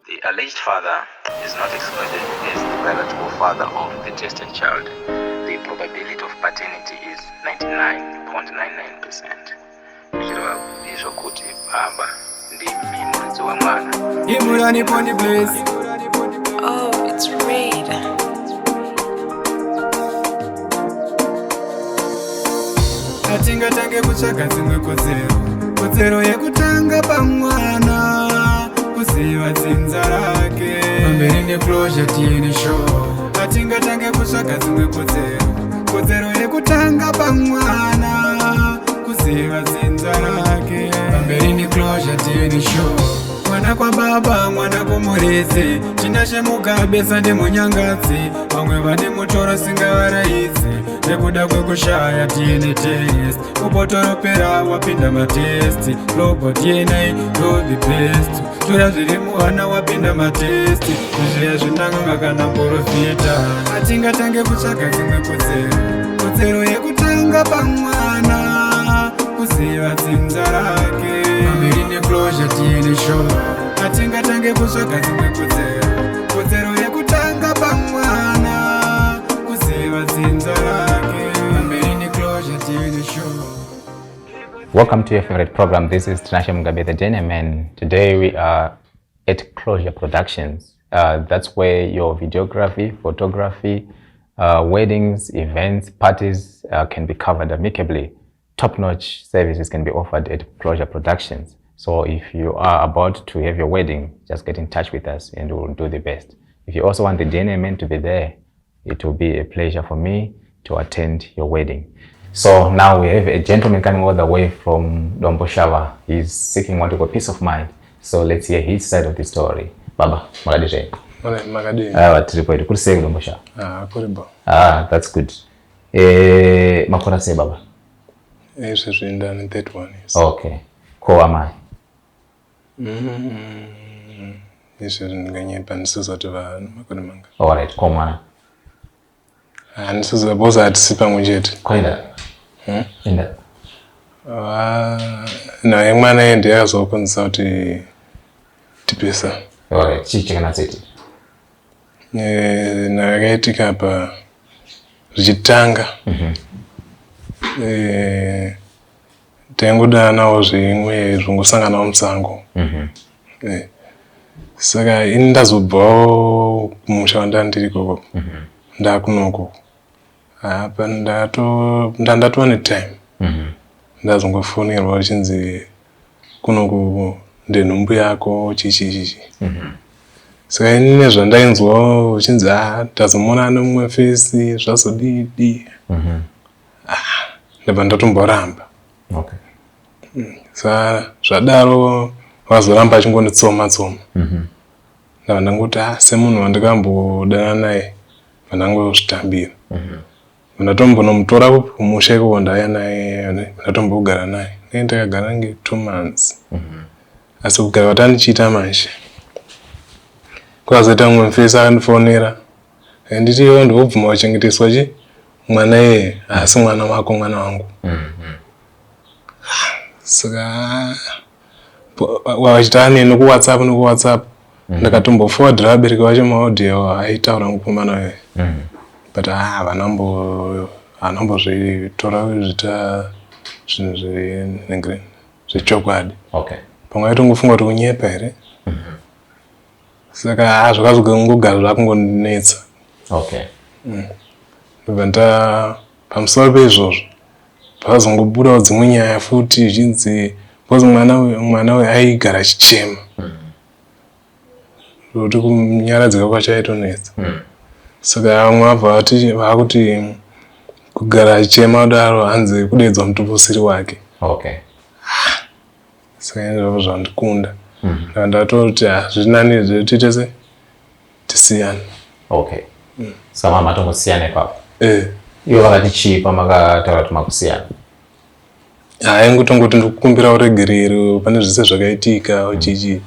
The alleged father is not excluded as the biological father of the tested child. The probability of paternity is 99.99%. Izvo kuti baba ndimi muridzi wamwana. Imurani poni place. Oh, it's Raid. Atingatange kutsvaga dzimwe kodzero yekutanga pamwana, kuziva dzinza rake pamberi neclosure tiine show. Atingatange kutsvaga dzimwe kodzero yekutanga pamwana, kuziva dzinza rake pamberi neclosure tiine show. Mwana kwa baba, mwana kumuridzi, tinashe Mugabe Sande Munyangadzi, vamwe vane mutoro singavaraidzi, nekuda kwekushaya tiine test, kubotoropera wapinda matesti, global DNA do the best, tora zviri muhana wapinda matesti, zviya zvinanganga kana profita. Atingatange kutsvaga dzimwe kodzero yekutanga pamwana, kuziva dzinza rake pamberi neclosure tiine show. Atingatange kutsvaga dzimwe kodzero yekutanga pamwana, kuziva dzinza rake pamberi neclosure tiine show. Welcome to your favorite program. This is Tinashe Mugabe, the DNA Man. Today we are at Closure Productions. That's where your videography, photography, weddings, events, parties can be covered amicably. Top-notch services can be offered at Closure Productions. So if you are about to have your wedding, just get in touch with us and we'll do the best. If you also want the DNA Man to be there, it will be a pleasure for me to attend your wedding. So now we have a gentleman coming all the way from Domboshava. He's seeking what we call peace of mind. So let's hear his side of the story. Baba, Magadije. Magadije. Tripoid. Could say Domboshava. Kuribo. That's good. Makora say Baba. Yes, it's in the 31 years. Okay. Ko amai. Yes, in Ganya Pansuza to Makonamanga. All right, ko mwana. And so the boss at Sipamujet. Koida. Inda. Na young man and the house opens out to Tipesa. All right, chicken and city. Na get up Jitanga. Tenguda nawo zvimwe zvingosangana musango. Saka indazobva kumusha ndandiri koko. Ndakunoko. Apa ndatone time. Ndazongofonera vachinzi kunoko ndenhumbu yako chichi. Saka ine zvandainzwa uchinzi tazomona nomwe face zvazodidi. Ndabva ndatomboramba. Okay. Saka zvadaro vazoramba achingonditsoma. Ndabva ndangoti semunhu wandikambodana naye ndangozvitambira. Ndatombonomutora kumusha ikoko ndauya naye ndatombogara naye. Ndakagara nge 2 months. Asi kugara watandichiita manje. Kwazoita mumwe mufesi akandifonera. Nditi iwe ndobvuma wachengeteswa chi? Mwana yeye asi mwana wako mwana wangu. Saka wachitani nokuWhatsApp ndakatomboforwardira abereki vacho maaudio aitaura ngupomana wewe. But vanambozvitora zvita zvinhu zvechokwadi. Okay. Pamwe aitongofunga kuti kunyepa here. Saka zvakazongogara zvakungondinetsa. Okay. Ndobva pamusoro peizvozvo pazongobudawo dzimwe nyaya futi zvinzi because mwana we aigara chichema. Kuti kunyaradzika kwacho aitonetsa. Saka vamwe vabva vakuti kugara achema daro hanzi kudedzwa mutuposiri wake. Okay. Saka ndizvo zvandikunda. Ndatoti zvinani zvetite se tisiyane. Okay. Sama matongosiyana ipapo. Ivo vakati chii pamakataura kuti makusiyana? Ingutongoti ndikukumbira uregerero pane zvese zvakaitika uchichi.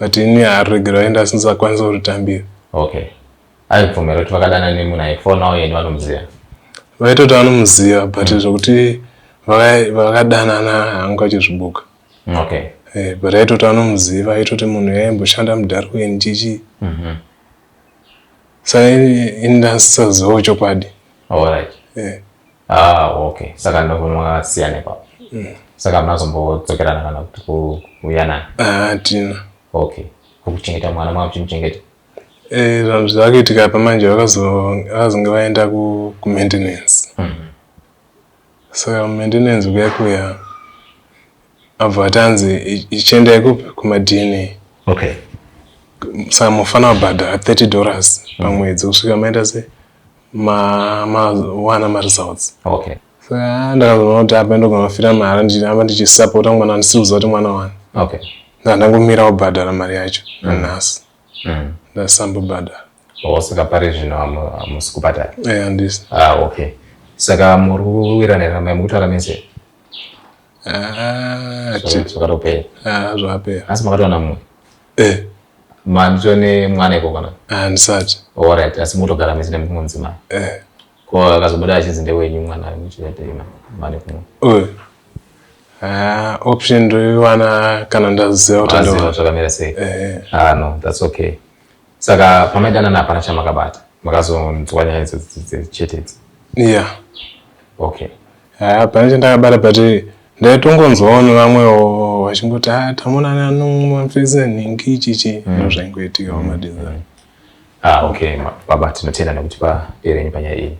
But ini uregerero waenda sinzakwanisa kurutambira. Okay. Aibvumira kuti vakadana nemunhu aifonawo yeni vanomuziva? Vaitoti vanomuziva but zvokuti vakadanana haangachizvibuka. Okay. But aitoti vanomuziva, aitoti munhu yaimboshanda muDarwin chichi. Saka ini ndasisazivawo chokwadi. Alright. Okay. Saka ndomakasiyana ipapo. Saka munazombodzokera kana kuti kuyanana? Hatina. Okay. Kukuchengeta mwana mwamuchimuchengeta? Zvanhu zvakaitika pamanje vakazonge vaenda kumaintenance. Saka maintenance kuya abva atanzi ichiendai kumaDNA. Okay. Saka mufana wabhadhara $30 pamwedzi kusvika maenda se wana ma-results. Okay. Saka ndakazoona kuti apa ndokunofira mari ndinamba ndichisapota mwana ndisiuza kuti mwana wani. Okay. Ndangomira wabhadhara mari yacho nanhasi. Ndasambobhadhara. Saka pari zvino hamusi kubhadhara? Handisi. Okay. Saka muri kuwiranira ramai mukutaura mese? Zvakatopera? Zvakapera. Asi makatowana mumwe? Manditone mwana iko kana? Handisati. Alright, asi mutogara mese nemumwe mudzimai? Ko akazobuda achinzi ndewenyu mwana muchienda mane kumwe? Option ndoiwana kana ndaziva kuti ndaziva zvakamira sei? No, that's okay. Saka pamaidanana hapana chamakabata? Makazonzwa nyaya idzi chete idzi? Yeah. Okay. Hapana chandakabata but ndaitongonzwawo nevamwewo vachingoti tamonana nomafese nhingi ichichi ndozvaingoitikawo madesign. Okay, baba tinotenda nekuti paderenyu panyaya iyi.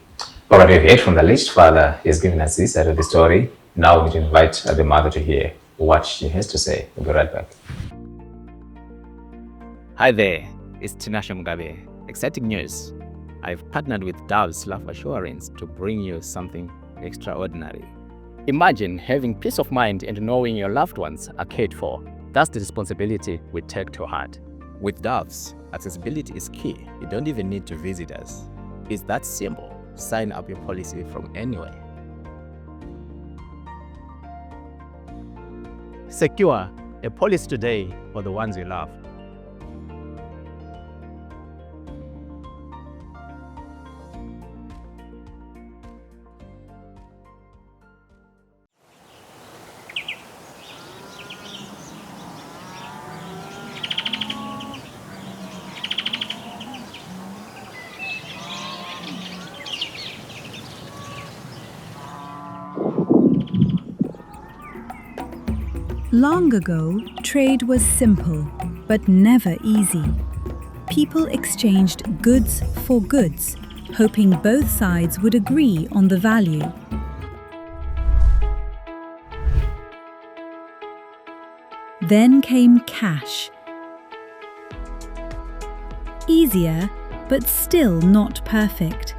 But we've heard from the alleged father. He's given us this side of the story. Now we invite the mother to hear what she has to say. We'll be right back. Hi there, it's Tinashe Mugabe. Exciting news. I've partnered with Dove's Life Assurance to bring you something extraordinary. Imagine having peace of mind and knowing your loved ones are cared for. That's the responsibility we take to heart. With Dove's, accessibility is key. You don't even need to visit us. It's that simple. Sign up your policy from anywhere. Secure a policy today for the ones you love. Long ago, trade was simple, but never easy. People exchanged goods for goods, hoping both sides would agree on the value. Then came cash. Easier, but still not perfect.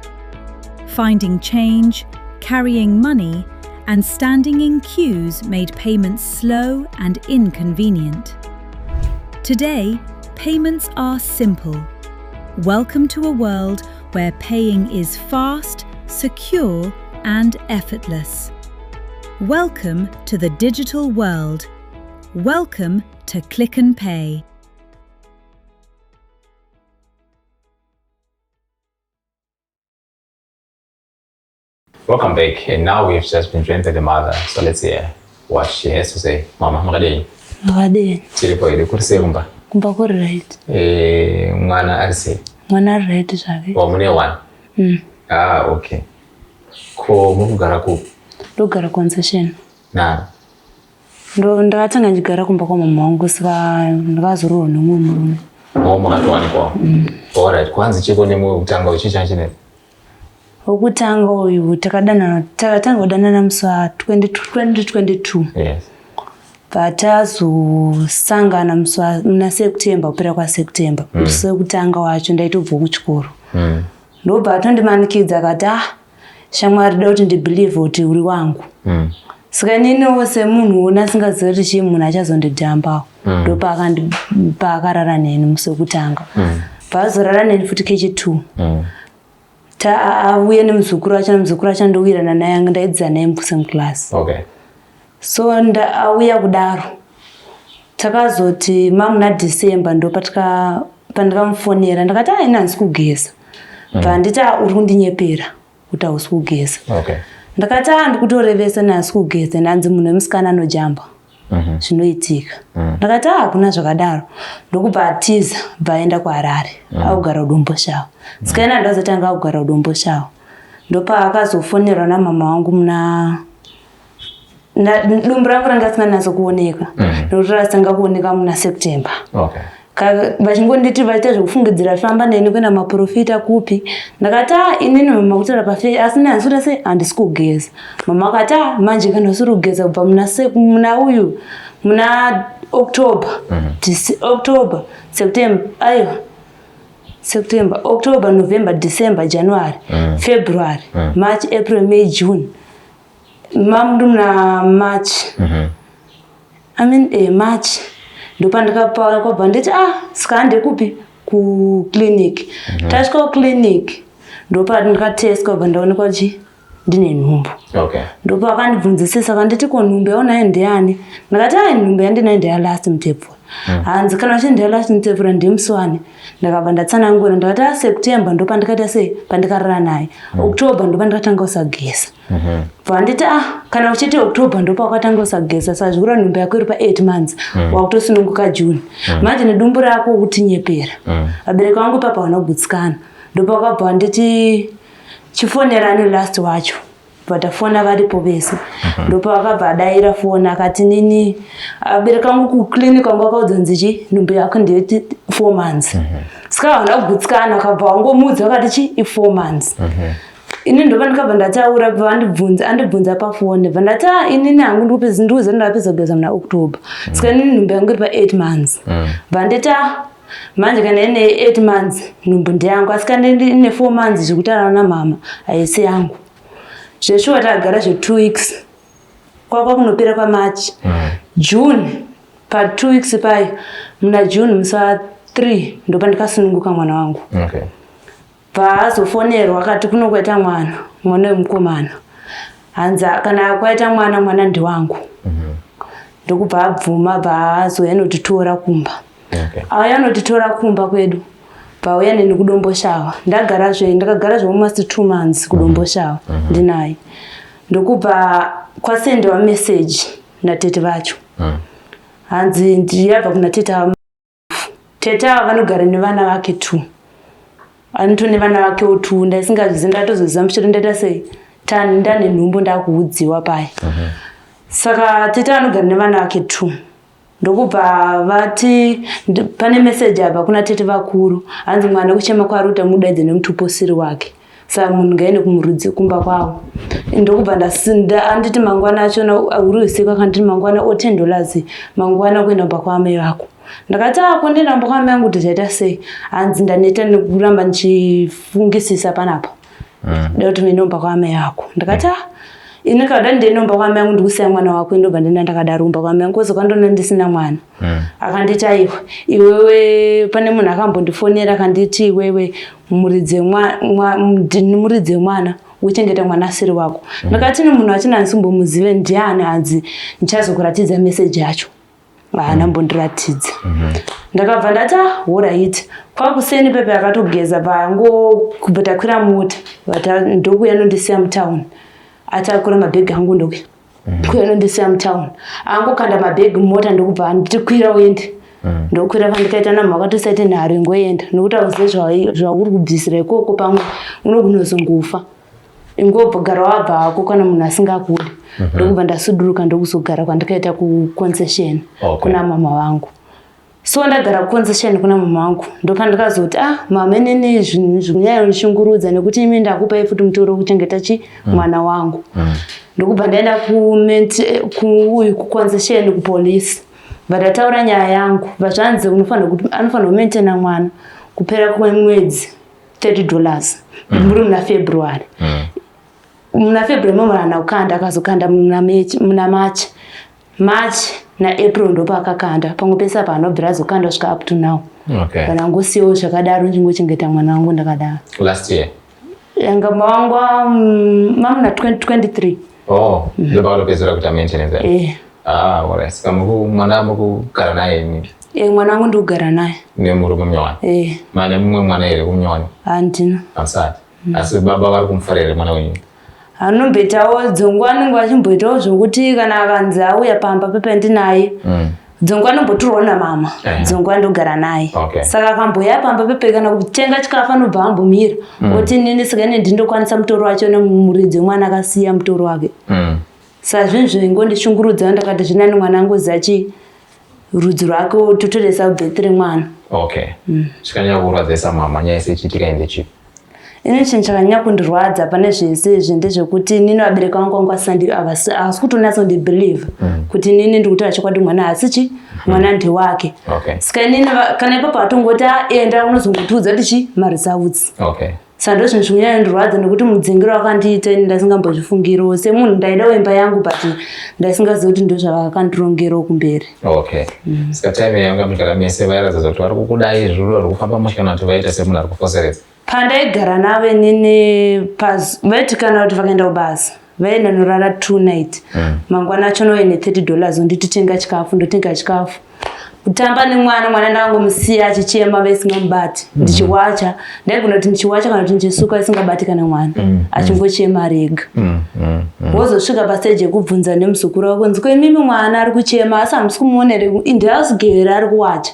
Finding change, carrying money, and standing in queues made payments slow and inconvenient. Today, payments are simple. Welcome to a world where paying is fast, secure, and effortless. Welcome to the digital world. Welcome to Click and Pay. Welcome back, and now we've just been joined by the mother, so let's hear what she has to say. Mama, makadeni? Makadeni. Chilipo ili kurise kumba? Kumba kuri right. Mwana arise? Mwana ari right zvake. Mune wana? Okay. Ko mukugara ku? Ndogara Concession. Na? Ndakatanga ndigara kumba kwa mama wangu saka ndakazorohwa nemumwe murume. Makatowanikwa? Alright, kwanzi chiko nemwe kutanga uchichanchine? Wokutanga uyu takatanga kudanana musi wa 2022. Yes. Patazosangana musi muna September kupera kwa September. Musi wekutanga wacho ndaitobva kuchikoro. ndobva atondimanikidza akati shamwari da kuti ndibhilievhe kuti uri wangu. Saka ininiwo semunhu unasingazivi kuti chii munhu achazondidhambawo ndopa akandipa akarara neni musi wekutanga. Paazorara neni futi kechi2 auye nemuzukuru wacho ndowirana naye anga ndaidzidza naye musem class. So auya kudaro takazoti mamuna December ndo pandikamufonera ndakati ina handisi kugeza. Panditi uri kundinyepera kuti hausi kugeza. Ndakati ndikutorevesa nasi kugeza nanzi munhu wemusikana anojamba zvinoitika. Ndakati hakuna zvakadaro ndokubva atiza bva aenda kuHarare akugara udombo shawo. Sikaina ndazotanga akugara udombo shawo ndopa akazofonerwa namama wangu dumbu rangu ranga risinganatso kuoneka nokuti ratanga kuoneka muna September. Vachingonditi vaita zvekufungidzira famba neni kuenda maprofita kupi. Ndakati inini mama kutora pafe asi nanzi kuti sei handisi kugeza. Mama akati manje kana usiri kugeza kubva muna October, September, October, November, December, January, February, March, April, May, June. Muna March. March. Ndopa ndikapauka kwabva nditi sikaende kupi kuclinic. Tasvika kuclinic ndopa ndikateswa kubva ndaonekwa kuti ndine nhumbu. Ndopa akandibvunzisisa akanditi ko nhumbu yaunayo ndeyani. Ndakati nhumbu yandinayo ndeyalast mutepfura. Hanzi kana uchindeya last mutepfura ndimuswani. Ndakabva ndatsanangura ndakati September ndopa ndikaita sei pandikarara naye. October ndopa ndikatanga usageza. Vanditi kana uchiti October ndopa wakatanga usageza sazvikura nhumbu yako iri pa8 months wakutosununguka June. Manje nedumbu rako kutinyepera. Vabereki vangu papa vanogutsikana. Ndopa wakabva nditi chifonerani last wacho. Vatafona varipo vese. Ndopa wakabva adaira fona akati nini abereki vangu kuclinic vangu vakaudza nzichi nhumbu yako ndeyeti 4 months. Saka havana kugutsikana akabva wangomudza vakati chi i4 months. Ini ndopa ndikabva ndataura andibvunza pafoni bva ndati inini hangu ndikuuza ndapedza kugeza muna October. Saka inini nhumbu yangu iri pa8 months. Bva nditi manje kana ine 8 months nhumbu ndeyangu asi kana ine 4 months zvekutaura namama haisi yangu. Zveshuwa takagara 2 weeks kwakwa kunopera kwaMarch. June pa 2 weeks pai muna June musi wa3 ndopa ndikasununguka mwana wangu. Paazofonerwa akati kunokuita mwana wemukomana. Hanza kana kwaita mwana ndiwangu. Ndokubva abvuma baazoya notitora kumba. Auya notitora kumba kwedu. Pauya neni kudombo shawa. Ndakagara almost 2 months kudombo shawa ndinaye. Ndokubva kwasendewa message natete vacho. Hanzi ndiyabva kuna tete ava vanogara nevana vake 2. Anitone vana vake 2 ndaisingazvizivi ndatozoziva mushure ndaita sei ndane nhumbu ndakuudziwa pai. Saka tete anogara nevana vake 2. Ndokubva vati pane message abva kuna tete vakuru hanzi mwana kuchema kwaari kuti mudaidze nemutuposiri wake. Saka munhu ngaende kumurudzi kumba kwavo. Ndokubva anditi mangwana achona uri usiku akanditi mangwana $10 mangwana kuenda kumba kwaamai vako. Ndakati kundenda kumba kwaamai vangu kuti zvaita sei. Hanzi ndaneta nekuramba ndichifungisisa panapa. Ndoti uende kumba kwaamai vako. Ndakati ini kada ndiende kumba kwaamai vangu ndikusiya mwana wako ndobva ndenda ndakadaro kumba kwaamai vangu kozi kwandona ndisina mwana. Akanditi iwewe pane munhu akambondifonera akanditi iwewe muridze mwana uchengeta mwana asiri wako. Ndakati munhu achina handisumbomuzive ndiani hanzi ndichazokuratidza message yacho. Haana mbondiratidza. Ndakabva ndati alright. Kwakuseni pepe akatogeza kubva takwira mota ndokuya nondisiya mutown. Atakura mabhegi angu ndokuya nondisiya mutown. Angokanda mabhegi mota ndokubva nditi kwira uende. Ndokwira pandikaita namunhu akatosaite nharo ingoenda nokuti auzive zvauri kubvisira ikoko pamwe unogona kuzongofa. Ingogara wabva hako kana munhu asingakudi. Ndokubva ndasuduruka ndokuzogara kwandikaita kuconcession kuna mama vangu. So ndagara kuconcession kuna mama vangu ndopandikazoti mama inini zvinyanyonishungurudza nekuti imi ndakupai futi mutoro wekuchengeta mwana wangu. Ndokubva ndaenda kuconcession kupolisi. Vandataura nyaya yangu. Vazvanzi anofanira kumaintaina mwana kupera kwemwedzi $30 muri muna February. Muna February mwana ukanda akazokanda muna March na April ndo pakakanda pamwe pesa panobvira zokanda kusvika up to now. Okay. Kana ngosiwo zvakadaro ndingochengeta mwana wangu ndakadaro. Last year. Yanga mangwa mamuna 2023. Oh, ndo pakapedzera kuita maintenance. Alright. Saka mwana mukugara naye ni? Mwana wangu ndikugara naye. Ni muri kumnywana? Mane mumwe mwana ere kumnywana? Handina. Asati. Asi baba vari kumufarira mwana wenyu? Anombetawo dzongwani ngwachimboitawo zvokuti kana akanzi auya pamba pependi naye. Dzongwani mboturwa namama. Dzongwani ndogara naye. Saka akamboya pamba pepe kana kutenga chikafu anobva ambomira. Oti nini saka ine ndindokwanisa mutoro wacho nemuridzi mwana akasiya mutoro wake. Sazvinzvo ingondishungurudza ndakati zvinani mwana wangu zachi rudzi rwake totoresa birthday mwana. Okay. Chikanyanya kurwadzisa mama nyaya sechiitika ende chipi? Ine chinhu chakanyanya kundirwadza pane zvese izvi ndezvekuti nini vabereki vangu vangu havasi kutonatsa kundibelieve kuti nini ndikutaura chokwadi mwana hasichi mwana ndewake. Saka nini kana ipapo atongoti enda unozongotiudza kuti marisautsi. Saka ndo zvinhu zvikunyanya kundirwadza nekuti mudzingiro wakandiita ini ndasingambozvifungirawo semunhu ndaida wemba yangu but ndasingazivi kuti ndo zvavakandirongerawo kumberi. Saka time yanga mugara mese vairatidza kuti vari kukudai zviro vari kufamba mushe kana kuti vaita semunhu ari kufoseredza? Pandaigara nave nini vaiti kana kuti vakaenda kubasa vaenda norara 2 night. Mangwana acho noene $30 ndititenga chikafu ndotenga chikafu. Kutamba nemwana ndangomusiya achichema vaisingambati ndichiwacha ndaigona kuti ndichiwacha kana kuti ndichisuka isingabati kana mwana achingochema ari ega. Wozosvika pastage yekubvunza nemusukuru wako nziko imimi mwana ari kuchema asi hamusi kumuonere indiasigera ari kuwacha.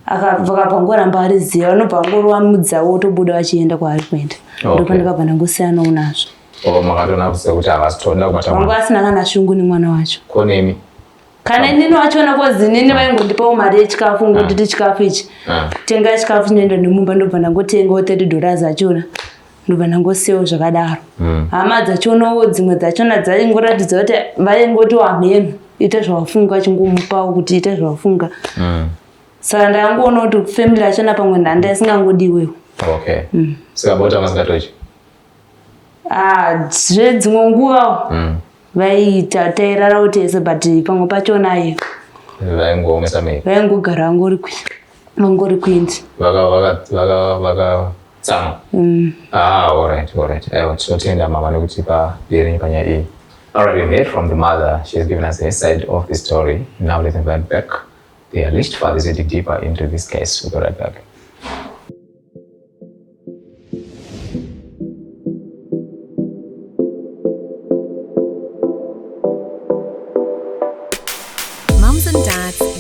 Akabva ngoramba ariziva vanobva ngorwamudzawo otobuda vachienda kwaari kuenda. Ndopandikabva ndangosiyana unazvo. Makatona kuziva kuti havasitonda kubata mwana? Vanga asina kana shungu nemwana wacho. Konemi? Kana nini wachona kozi nini vaingondipawo mari yechikafu ngotiti chikafu ichi tenga chikafu chinoenda nemumba ndobva ndangotengawo $30 achona ndobva ndangosiyawo zvakadaro. Hama dzachonawo dzimwe dzachona dzaingoratidza kuti vaingoti wamhenu ita zvawafunga vachingomupawo kuti ita zvawafunga. Saka ndangoona kuti family achona pamwe ndanda isingangodiwewo. Saka bota masingatochi? Zvedzimwe nguvawo vaita tairara kuti ese but pamwe pachona iyo vaingoomesa mei? Vaingogara vangori kuindi vakatsama. Alright. Tinotenda mama nekutipa bering panyaya iyi. Alright, we heard from the mother. She has given us her side of the story. Now let's invite back the alleged father to dig deeper into this case. We'll be right back.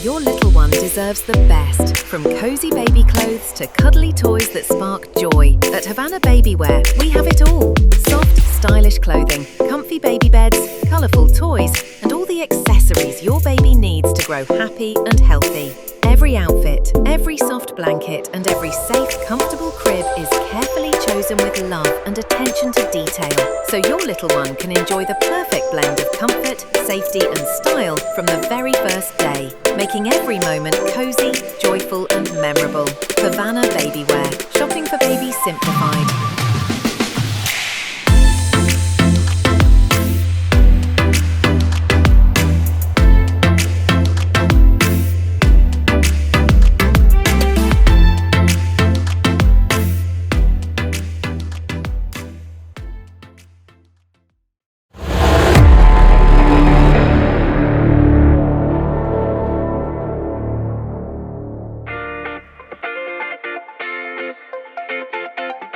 Your little one deserves the best. From cozy baby clothes to cuddly toys that spark joy. At Havana Babywear, we have it all. Soft, stylish clothing, comfy baby beds, colourful toys, and all the accessories your baby needs to grow happy and healthy. Every outfit, every soft blanket, and every safe, comfortable crib is carefully chosen with love and attention to detail, so your little one can enjoy the perfect blend of comfort, safety, and style from the very first day, making every moment cozy, joyful, and memorable. Havana Babywear, shopping for babies simplified.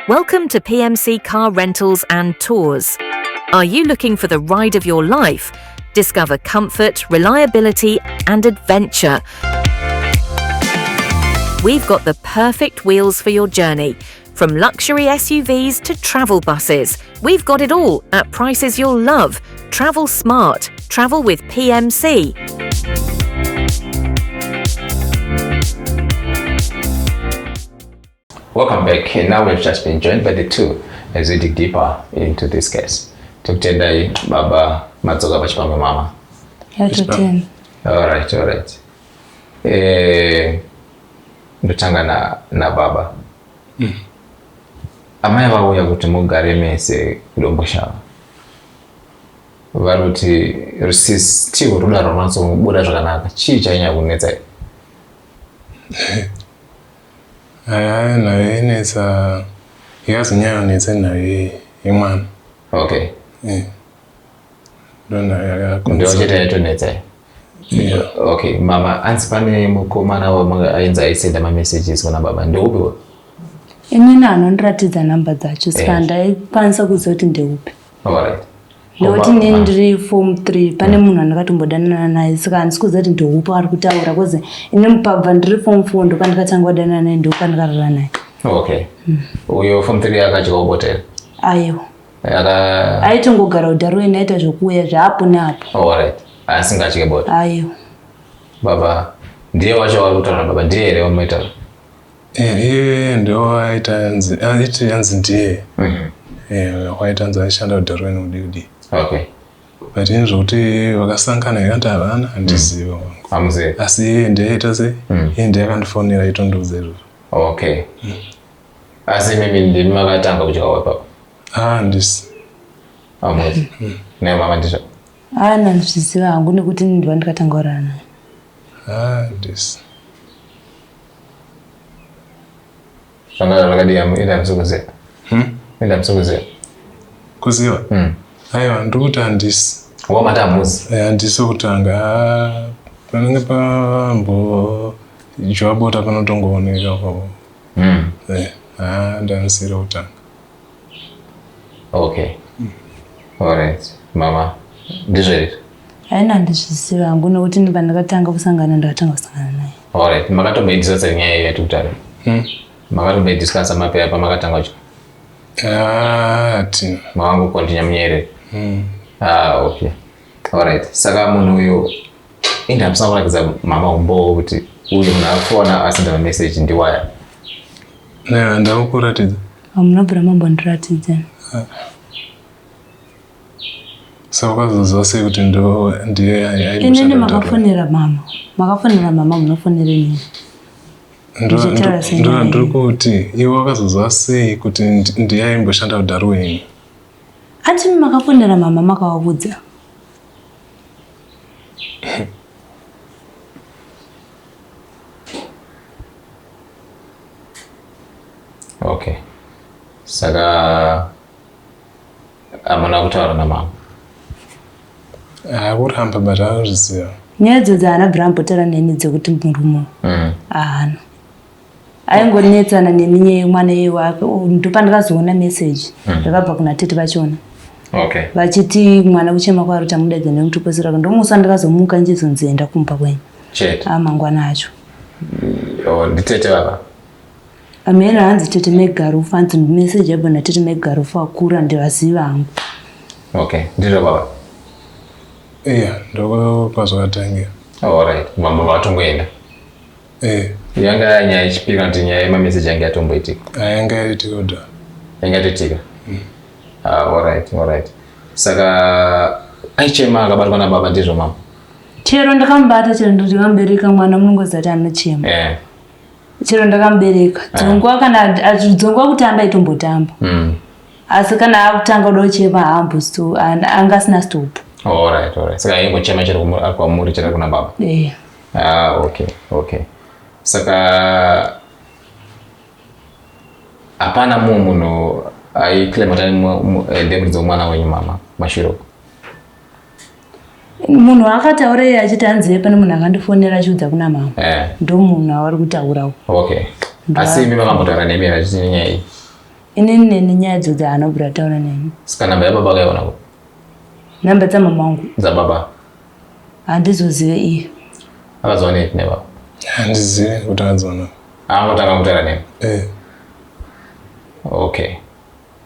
Welcome to PMC Car Rentals and Tours. Are you looking for the ride of your life? Discover comfort, reliability, and adventure. We've got the perfect wheels for your journey. From luxury SUVs to travel buses, we've got it all at prices you'll love. Travel smart. Travel with PMC. Welcome back. Now we've just been joined by the two as we dig deeper into this case. Tukutendai baba matsoka pachipamwe mama. Yatotenda. Alright. Ndotanga na baba. amai vauya kuti mugare mese kudomboshava vari kuti rusisitiwo rudaro runatsobuda zvakanaka chii chainya kunetsai? aya nayo inetsa yakazonyanyonetsa nayo yemwana. Okay. Ndio chete yatonetsai? Okay, mama anzi pane mukomana wamanga ainzi aisenda mamessages kuna baba ndeupi? Inini anondiratidza namba dzacho saka ndaikwanisa kuziva kuti ndeupi. Alright. Nekuti nini ndiri form 3 pane munhu andakatombodanana naye saka handisi kuziva kuti ndeupi ari kutaura kozi ini mupabva ndiri form 4 ndopandikatanga kudanana naye ndopandikarara naye. Okay. Uyo form 3 akadya ubotera? Aiwa. Aitongogara udharuweni aita zvokuuya zvapo neapo. Alright. Asingadye bota? Aiwa. Baba ndiye wacho wari kutaura baba ndiye here wamuitaura? Iye ndo aita yanzi ndiye. Waita yanzi aishanda udharuweni udiki. Okay. But ini zvokuti vakasangana ikati havana handiziva wangu. Hamuzivi? Asi iye ndiyaita sei? Iye ndiye akandifonera itondiudza izvozvo. Okay. Asi mimi ndimi makatanga kudya wapapa? Handisi. Hamuzi? Ne mama ndizvo? Handizviziva hangu nekuti ndibva ndikatanga kurara naye. Handisi. Zvanga zvakadii ida musukuziva? Ida musukuziva? Kuziva? Aiwa ndikuti handisi. Wamati hamuzi? Handisi kutanga. Panenge pambo jwabota panotongooneka kwavo. Ndanisire kutanga. Okay. Alright. Mama ndizvo here? Haina handizviziva hangu nekuti ndibva ndakatanga kusangana ndakatanga kusangana naye. Alright. Makatomboidisasa nyaya iyi yatikutaura? Makatomboidisasa mapeya pamakatanga ucho? Hatina. Makangokontinya munyerere? Okay. Alright. Saka munhu uyu indi hamusana kurakidza mama umbowo kuti uyu munhu akufona asenda mameseji ndiwaya? Ndakukuratidza. Hamuna bvira mambondiratidza. Saka ukazoziva sei kuti ndiye aibva? Inini makafonera mama. Makafonera mama munofonera nini? Ndiri kuti iwe wakazoziva sei kuti ndiye aimboshanda udharuweni? Ati makafonera mama makavaudza. Okay. Saka hamuna kutaura namama? Kuramba but anozviziva. Nyaya idzodzo haana bvira ambotara neni dzekuti murume haana. Aingonetsana neni nyaya yemwana iye wake ndopandikazoona meseji ndakabva kuna tete vachona. Okay. Vachiti mwana kuchema kwari kuti amudaidza nekutoposera ndomusi wandikazomuka ndichizonzi enda kumba kwenyu. Chete? Mangwana acho. Nditete baba? Amena hanzi tete Megarufu hanzi meseji yabva natete Megarufu akura ndivaziva hangu. Okay. Ndizvo baba? Iya, ndokwazvakatangira. Alright. Mambo vatongoenda? Yanga nyaya ichipika kuti nyaya yemameseji yanga yatomboitika? Yanga yaitika kudhara. Yanga yatoitika? Alright. Saka aichema akabatwa nababa ndizvo mama? Chero ndakambata chero ndikambereka mwana munongoziva kuti anochema. Chero ndakamubereka. Dzongwa kutamba itombotamba. Asi kana akutanga kuda kuchema haambosto anga asina stop. Alright. Saka aingochema chero kwamuri chero kuna baba? Okay. Saka hapana munhu aiclaima kuti ndemuri dzomwana wenyu mama mashiro? Munhu akataura iye achiti hanzive pane munhu akandifonera achiudza kuna mama. Ndo munhu avari kutaurawo. Okay. Asi imi makambotaura nemi vachiti nyaya iyi? Inini neni nyaya idzodzo haana kubvira taura neni. Saka namba yababa akaiwanako? Namba dzamama wangu? Dzababa? Handizozive iye. Akazoona ipi nebaba? Handizivi kuti akazoona. Angotanga kutaura nemi? Okay.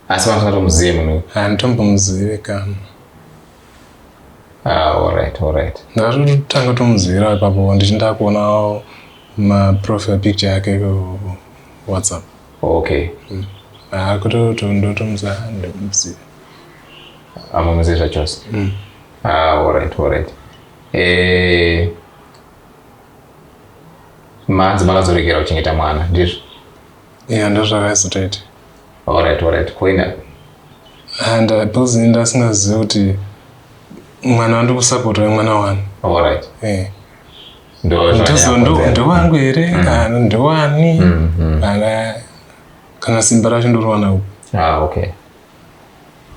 Asi vanhu munhu? Handitombomuzivi kana. Alright. Ndakatotanga kutomuzivira ipapo ndichinda kuona maprofile picture yake WhatsApp. Okay. Ndotomuziva ndomuziva. Hamuzivi zvachose? Alright. Manzi makazoregera kuchengeta mwana ndizvo? Ndozvakaizotoita. Alright. Kuina. And because ndasingaziva kuti mwana wandu kusupport mwana wani. Alright. Ndo wangu here kana ndo wani. Kana simba racho ndo rwana uko. Okay.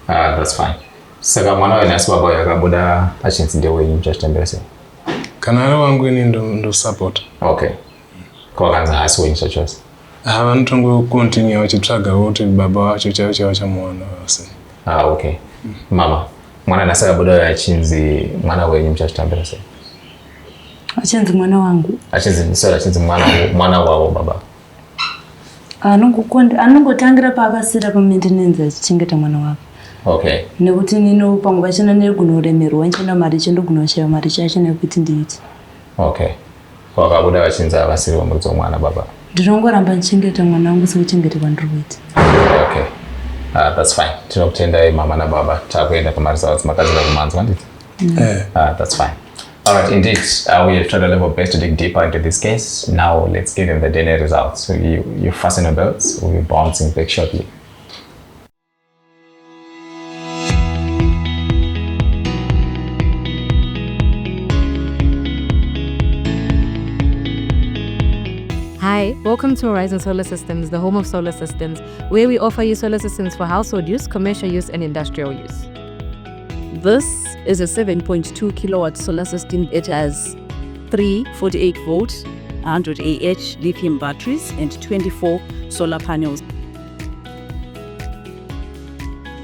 That's fine. Saka mwana wena asibaba yakabuda achinzi ndewe mchachitambira sei. Kana ari wangu ini ndo support. Okay. Kwa kanza asi wenyi chose. Vanotongo continue vachitsvaga kuti baba wacho chaivo chamuwana wase. Okay. Mama, mwana nasaka buda achinzi mwana wenyi mchachitambira sei. Achinzi mwana wangu. Achinzi mwana wavo baba. Anongotangira paakasira pamaintenance achichengeta mwana wake. Okay. Nekuti nino pangu vachina negona uremerwa nchina mari chendogona kushaya mari chacho nekuti ndiiti. Okay. Kwa kabuda vachinza vasiri vamuridzi mwana baba. Ndinongoramba ndichengeta mwana wangu sekuchengeterwa ndiri kuita. Okay. That's fine. Tinokutendai mama nababa. Takuenda pamarizao dzimakadzira kumanzwa nditi. That's fine. Alright, indeed, we have tried a level best to dig deeper into this case. Now let's give them the DNA results. So you fasten your belts, we'll be bouncing back shortly. Hi, welcome to Horizon Solar Systems, the home of solar systems, where we offer you solar systems for household use, commercial use, and industrial use. This is a 7.2 kilowatt solar system. It has 3 48-volt 100 AH lithium batteries and 24 solar panels.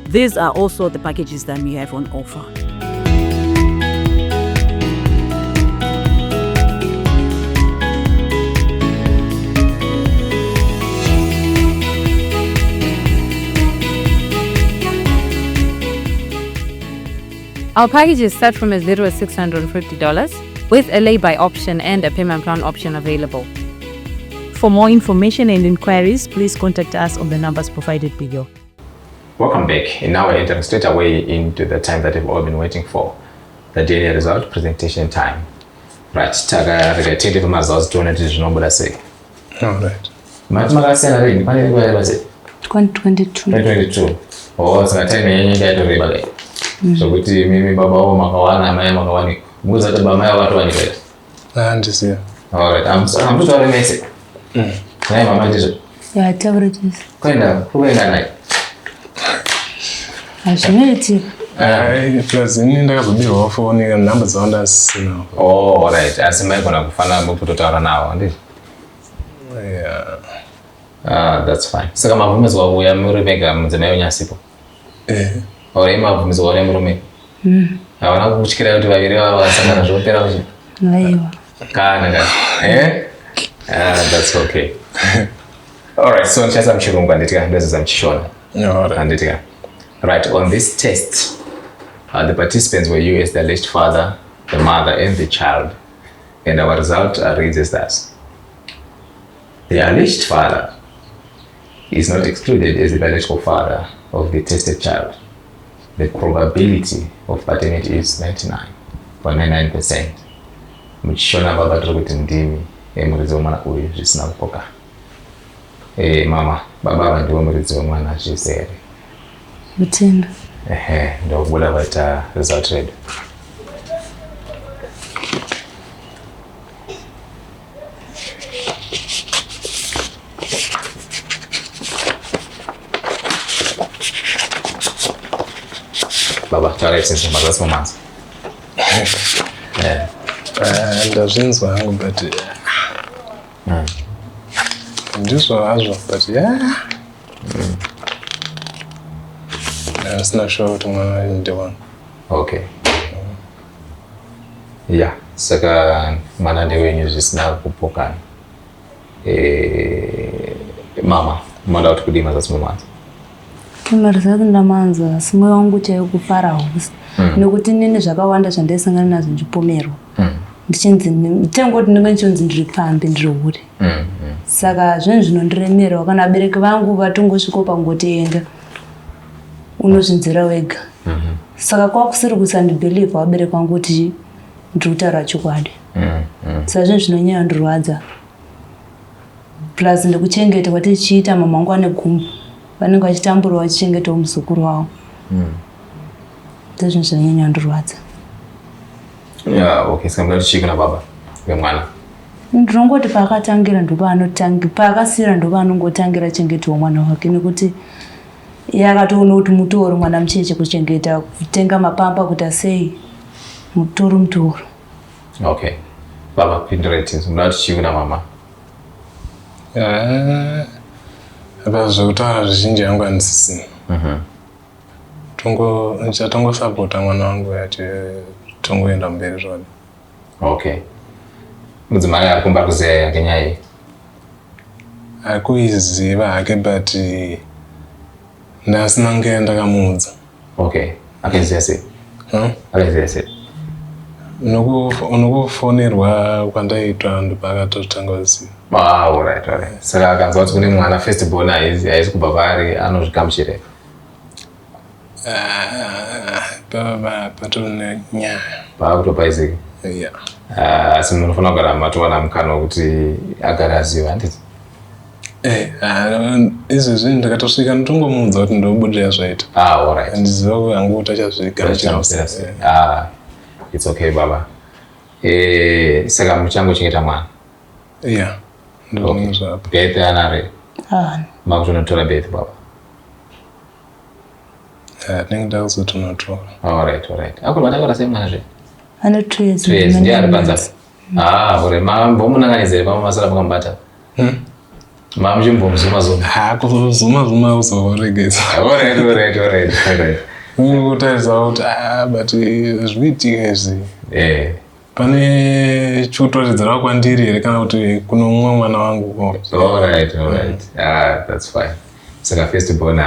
These are also the packages that we have on offer. Our packages start from as little as $650 with a lay-by option and a payment plan option available. For more information and inquiries, please contact us on the numbers provided below. Welcome back, and now we're entering straight away into the time that we've all been waiting for, the DNA result presentation time. Right, taga related to results to it is number say. Alright. Mathematics and reading, what was it? 2022. 2022. Oh, so I tell me you get to read. So kuti mimi baba wao makawana maya makawani muza taba maya watu wanileta. Ndisiya. Alright, I'm sorry message. Na mama ndizo. Yeah, tavritis. Kwenda kubenga naye. Ashimeti. Plus ini ndakabhibirwa phone number dzawanda sina. Oh, alright. Asima ikona kufana mukutotaura nawo ndizvo. Yeah. That's fine. Saka mabvumizi wavo ya muri vega mudzimai unyasipo. Ore mabvumizi wavo ya murume. Havana kutyira kuti vaviri vavo vasangana zvopera kuchi. Aiwa. Kana. That's okay. Alright, so ndichaisa muchirungu anditika ndoziza muchishona. Alright. Anditika. Right, on this test, the participants were you as the alleged father, the mother, and the child. And our result reads as thus. The alleged father is not excluded as the biological father of the tested child. The probability of paternity is 99.99%. Muchishona baba tiri kuti ndimi muridzi wemwana uyu zvisina kupoka. Mama, baba ndiwo muridzi wemwana zvese here. Mutenda. Ndokubuda vaita result ready. Baba, taura since mazasi mumanzi. Ndazvinzwa hangu but ndizvo hazvo but sina sure kuti mwana ndewangu. Okay. Yeah, saka mwana ndewenyu zvisina kupokana. Mama, mwana kuti kudii mazasi mumanzi. Marizati ndamanza asi mwoyo wangu chaiwo kufarawo nekuti nini zvakawanda zvandaisangana nazvo ndichipomerwa. Ndichinzi tengoti ndinenge ndichonzi ndiri pambe ndiri uri. Saka zvinhu zvinondiremera kana abereki vangu vatongosvika pangotenga unozvinzira wega. Saka kwakusiri kusandibhelievha vabereki vangu kuti ndiri kutaura chokwadi. Saka zvinhu zvinonyandirwadza. Plus ndikuchengeta kwatichiita mama wangu ane gumbo. vanenge vachitamburwa vachichengetawo muzukuru wavo. Ndizvo zvinonyanya kundorwadza. Okay, saka chii kuna baba vemwana? Ndinongoti paakatangira paakasiyira ndopaanongotangira chengetawo mwana wake, nekuti yakatoona kuti mutori mwana mucheche kuchengeta, kutenga mapamba kuti sei mutori. Okay, baba pindireti mnati chii kuna mama? Apa zvekutaura zvizhinji hangu handisisina. Nichatongosapota mwana wangu yati tongoenda mberi zvona. Okay. Mudzimai ari kumba kuziya ngenyaya iyi? Akuiziva hake but ndasina kunge ndakamuudza. Okay, akaiziya sei? Akaiziya sei? Unokufonerwa kwandaitwa ndopakatotanga kuziva. Alright. Saka akanzwa kuti kune mwana first born haizi kubva paari anozvigamuchira. Patone nyaya. Pakutopaizika. Yeah. Asi munofanira kugara matowana mukana wekuti agara aziva handiti? Izvezvi ndakatosvika ndotongomuudza kuti ndobudirira zvaita. Alright. Handiziva kuti hangu utachazvigamuchira. It's okay baba. Saka muchangochengeta mwana? Yeah. Ndozvapo. Beth anare? Makutonotora Beth baba? Tinenge takuzotonotora. Alright. Akurwa sei mwana zve? Ane 2 years. 2 years ndiye ari panzapa. Ore mambomunanganizire pamasara mukambata. Mamuchimbomuzuma-zuma. Kuzuma uzoregeza. Alright. Unokutarisa kuti but zviitika izvi. Pane chikutoridzira kwandiri here kana kuti kuno mumwe mwana wangu? Alright. That's fine. Saka first born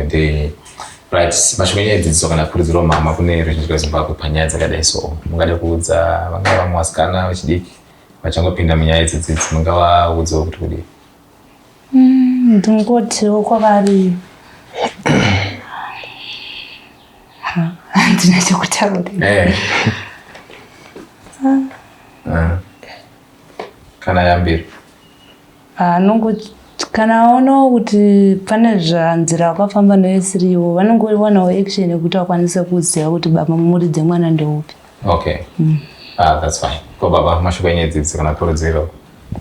ndei. Right, mashoko edzidziso kana kurudziro mama kune ruzhinji rweZimbabwe panyaya dzakadai so. Mungade kuudza vangava mwasikana vechidiki vachangopinda munyaya idzi mungavaudzawo kuti kudii? Ndingotiwo kwavari handina chekutaura. Kana yambiri? Kana waonawo kuti pane zvanzira wakafamba nevesiriwo vanongowanawo action yekuti vakwanise kuziva kuti baba muridze mwana ndeupi. Okay. That's fine. Ko baba mashoko edzidziso kana kurudziro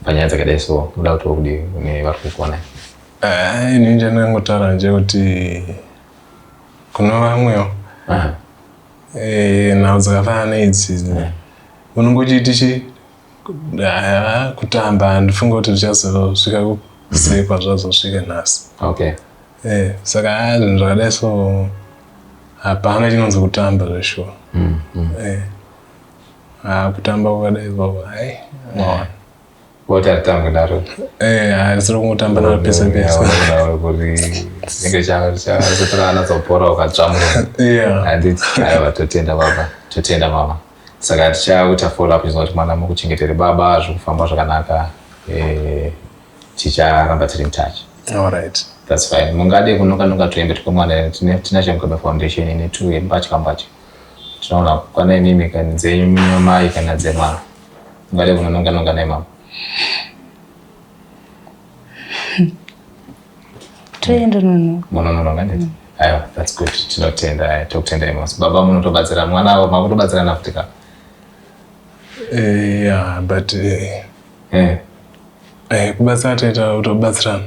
panyaya dzakadai so muda kuti kudii kune vari kukuona? Ini ndingangotaura nje kuti kuno vamwewo nhau dzakafanana neidzi unongochiti kutamba handifunga kuti zvichazosvika kusekwa zvazosvika nhasi. Okay. Saka zvinhu zvakadai so hapana chinonzi kutamba zveshuwa. Kutamba kwakadai so What are you daro? Harisiro kungotamba napesa. Kuti chazotorana zopora ukatsvamura. Handiti aiwa totenda baba, totenda mama. Saka tichaita follow up kuti mwana mukuchengetere baba zvikufamba zvakanaka. Ticharamba tiri in touch. Alright. That's fine. Mungade kunoka tuembe tukomwana Tinashe Mugabe Foundation ine tu mbachi. Tinaona kwana mimi kanzenyu mai kana dzemwana. Mungade kunoka naye mama. Tuende nono. Munonoka ndeti. Aiwa, that's good. Tinotenda tokutenda emos. Baba munotobatsira mwana wavo makutobatsira nafutika. Yeah, but kubatsira toita utobatsirana.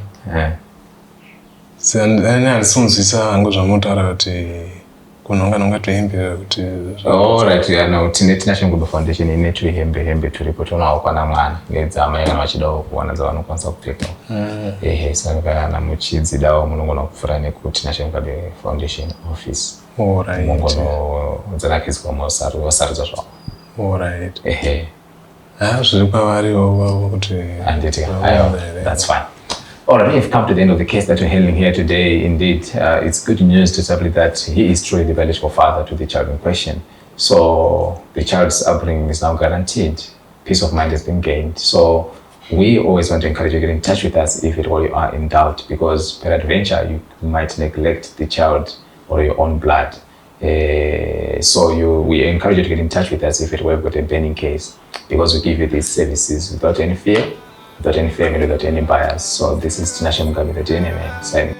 Handisinzwisa hangu zvamunotaura kuti kunonga tuembe kuti. Alright, tine Tinashe Mugabe Foundation ine tuhembe turipo tonawo kwana mwana nedzamai kana vachidawo kuwana dzavanokwanisa kupfeka. Saka kana muchidzidawo munogona kupfuura nekuTinashe Mugabe Foundation office. Alright. Mungonodzanakidzwa wasarudza zvavo. Alright. Zviri kwavariwo kuti. Handiti, that's fine. Alright, we've come to the end of the case that we're handling here today. Indeed, it's good news to establish that he is truly the biological father to the child in question. So the child's upbringing is now guaranteed. Peace of mind has been gained. So we always want to encourage you to get in touch with us if at all you are in doubt, because peradventure you might neglect the child or your own blood. So we encourage you to get in touch with us if it were got a burning case, because we give you these services without any fear, without any family, without any bias. So this is Tinashe Mugabe, the DNA man, signing.